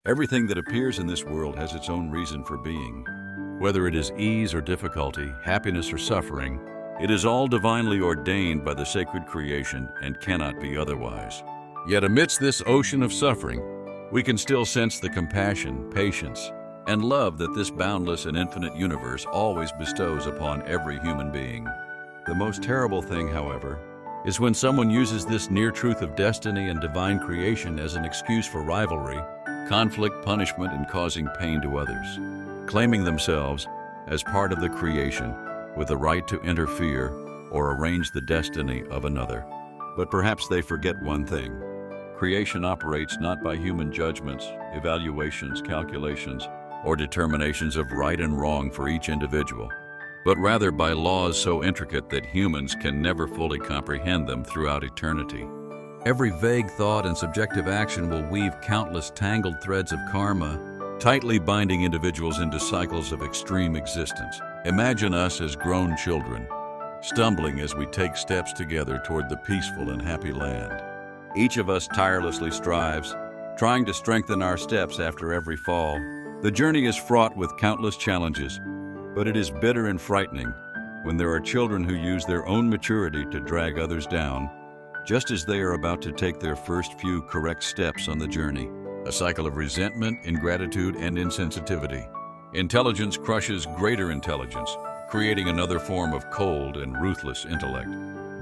Everything that appears in this world has its own reason for being. Whether it is ease or difficulty, happiness or suffering, it is all divinely ordained by the sacred creation and cannot be otherwise. Yet amidst this ocean of suffering, we can still sense the compassion, patience, and love that this boundless and infinite universe always bestows upon every human being. The most terrible thing, however, is when someone uses this near truth of destiny and divine creation as an excuse for rivalry, conflict, punishment, and causing pain to others, claiming themselves as part of the creation with the right to interfere or arrange the destiny of another. But perhaps they forget one thing. Creation operates not by human judgments, evaluations, calculations, or determinations of right and wrong for each individual, but rather by laws so intricate that humans can never fully comprehend them throughout eternity. Every vague thought and subjective action will weave countless tangled threads of karma, tightly binding individuals into cycles of extreme existence. Imagine us as grown children, stumbling as we take steps together toward the peaceful and happy land. Each of us tirelessly strives, trying to strengthen our steps after every fall. The journey is fraught with countless challenges, but it is bitter and frightening when there are children who use their own maturity to drag others down, just as they are about to take their first few correct steps on the journey. A cycle of resentment, ingratitude, and insensitivity. Intelligence crushes greater intelligence, creating another form of cold and ruthless intellect.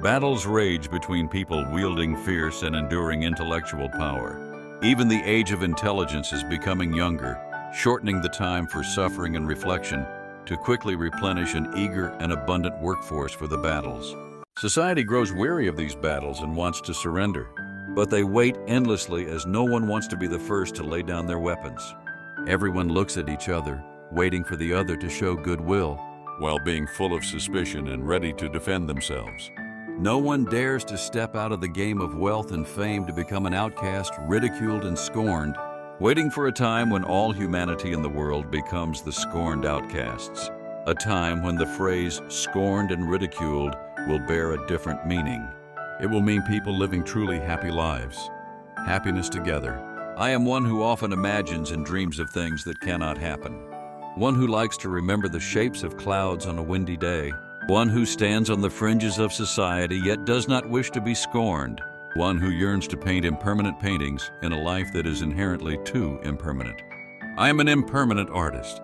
Battles rage between people wielding fierce and enduring intellectual power. Even the age of intelligence is becoming younger, shortening the time for suffering and reflection to quickly replenish an eager and abundant workforce for the battles. Society grows weary of these battles and wants to surrender, but they wait endlessly as no one wants to be the first to lay down their weapons. Everyone looks at each other, waiting for the other to show goodwill, while being full of suspicion and ready to defend themselves. No one dares to step out of the game of wealth and fame to become an outcast, ridiculed and scorned, waiting for a time when all humanity in the world becomes the scorned outcasts. A time when the phrase scorned and ridiculed will bear a different meaning. It will mean people living truly happy lives, happiness together. I am one who often imagines and dreams of things that cannot happen. One who likes to remember the shapes of clouds on a windy day. One who stands on the fringes of society yet does not wish to be scorned. One who yearns to paint impermanent paintings in a life that is inherently too impermanent. I am an impermanent artist.